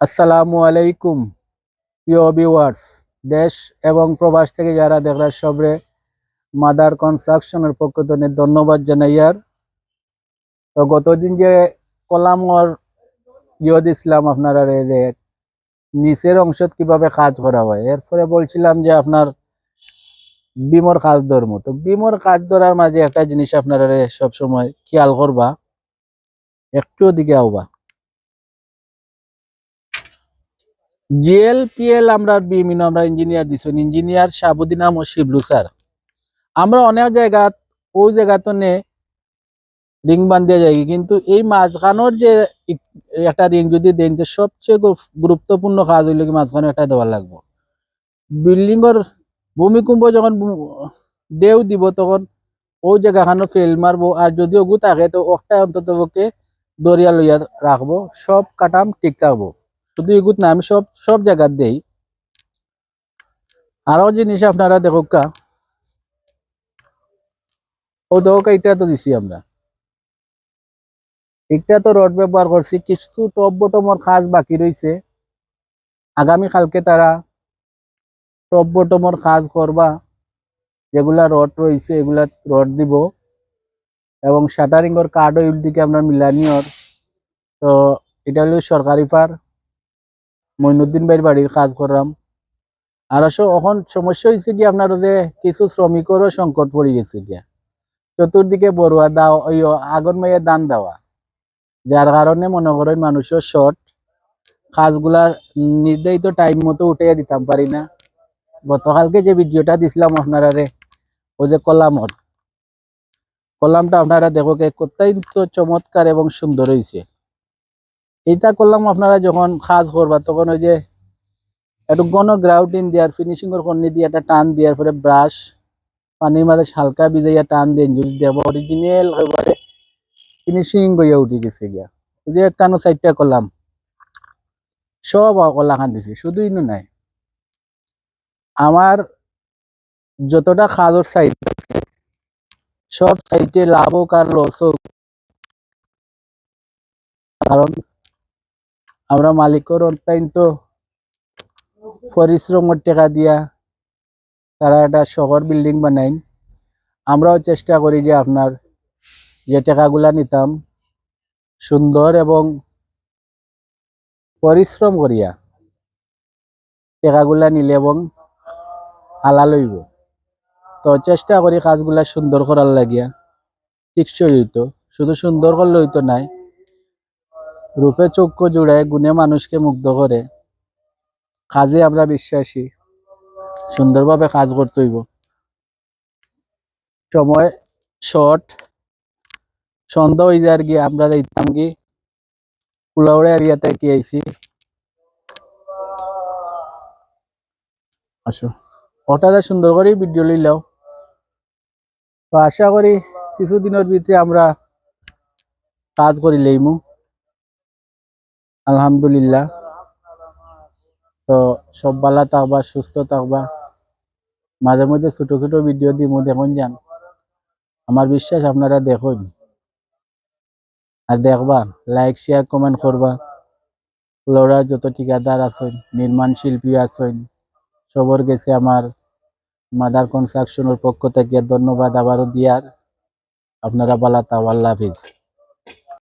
আসসালামু আলাইকুম প্রিয় ভিউয়ার্স, দেশ এবং প্রবাস থেকে যারা দেখরা সবরে মাদার কনস্ট্রাকশনের পক্ষ থেকে ধন্যবাদ জানাইয়ার। তো গতদিন যে কলামর দিছিলাম আপনারা যে নিচের অংশ কিভাবে কাজ করা হয়, এরপরে বলছিলাম যে আপনার বিমর কাজ ধরবো। তো বিমর কাজ ধরার মাঝে একটা জিনিস আপনারা সবসময় খেয়াল করবা, একটু দিকে আওবা। জিএলপিএল আমরা বিমিন আমরা ইঞ্জিনিয়ার দিছেন, ইঞ্জিনিয়ার শাহাবুদ্দিন আহমদ শিবলু স্যার। আমরা অনেক জায়গা ওই জায়গাতে নে রিং বান্ধিয়া যায়, কিন্তু এই মাঝখানোর যে একটা রিং যদি দেন, যে সবচেয়ে গুরুত্বপূর্ণ কাজ হইলে কি মাঝখানে একটা দেওয়া লাগবে। বিল্ডিংর ভূমিকম্প যখন ঢেউ দিব তখন ওই জায়গাখানো ফেল মারবো, আর যদি ওগু থাকে তো একটা অন্তত পক্ষে দরিয়া লইয়া রাখবো, সব কাটাম ঠিক থাকবো। শুধু এগুত না, আমি সব সব জায়গার দেই। আরো জিনিস আপনারা দেখোকা, ও দেখোকা এটা তো দিছি আমরা, এটা তো রড ব্যবহার করছি। কিছু টপ বটমর কাজ বাকি রয়েছে, আগামী কালকে তারা টপ বটমর কাজ করবা। যেগুলা রড রয়েছে এগুলা রড দিব, এবং শাটারিংর কার্ড ওই দিকে আমরা মিলানিয়র। তো এটা হলো সরকারি ফার মইনুদ্দিন ভাইয়ের বাড়ির কাজ করলাম। আর এখন সমস্যা হয়েছে কি, আপনার যে কিছু শ্রমিকেরও সংকট পড়ে গেছে গিয়া, চতুর্দিকে বড়ুয়া দাও ওই আগুন মাইয়া দান দেওয়া, যার কারণে মনে করেন মানুষের শর্ট, কাজগুলা নির্ধারিত টাইম মতো উঠে দিতাম পারি না। গতকালকে যে ভিডিওটা দিছিলাম আপনারা ওই যে কলামটা আপনারা দেখো অত্যন্ত চমৎকার এবং সুন্দর হয়েছে। এইটা করলাম আপনারা যখন কাজ করবা তখন ওই যে একটু ঘন গ্রাউটিন দেওয়ার, ফিনিশিং এর কর্নি দিয়ে একটা টান দেওয়ার পরে ব্রাশ পানির মাঝে হালকা ভিজাইয়া টান দেন, যদি দেব অরিজিনাল একেবারে ফিনিশিং হইয়া উঠে গেছে গিয়া। ওই যে কানো সাইডটা করলাম সব কলা খান দিছি, শুধু ইনু নাই। আমার যতটা কাজের সাইড সব সাইডে লাভ হোক আর লস হোক, কারণ আমরা মালিকের অত্যন্ত পরিশ্রমের টাকা দিয়া তারা একটা শহর বিল্ডিং বানাইন। আমরাও চেষ্টা করি যে আপনার যে টাকাগুলা নিতাম সুন্দর এবং পরিশ্রম করিয়া টাকাগুলা নিলে এবং হালাল হইব। তো চেষ্টা করি কাজগুলা সুন্দর করার লাগিয়া, টিকসই হইতো। শুধু সুন্দর করলে হইতো নাই, রূপে চক্ষু জুড়ায় গুণে মানুষকে মুগ্ধ করে। কাজে আমরা বিশ্বাসী, সুন্দরভাবে কাজ করতে হইব। সময় শর্ট, সন্ধ্যা হয়ে যার গিয়ে আমরা দেখতাম কি কুলাউড়া এরিয়াতে কি আইছি। আসো হঠাৎ সুন্দর করে ভিডিও লইলাও। তো আশা করি কিছুদিনের ভিতরে আমরা কাজ করি লইমু, আলহামদুলিল্লাহ। তো সব ভালো থাকবা, সুস্থ থাকবা। মাঝে মধ্যে ছোট ছোট ভিডিও দিমু, দেখুন যান। আমার বিশ্বাস আপনারা দেখুন আর দেখবা, লাইক শেয়ার কমেন্ট করবা। লড়ার যত ঠিকাদার আছেন, নির্মাণ শিল্পী আছেন, সবর গেছে আমার মাদার কনস্ট্রাকশনের পক্ষ থেকে ধন্যবাদ আবারও দিয়ার। আপনারা ভালো থাকবা, আল্লাহ হাফিজ।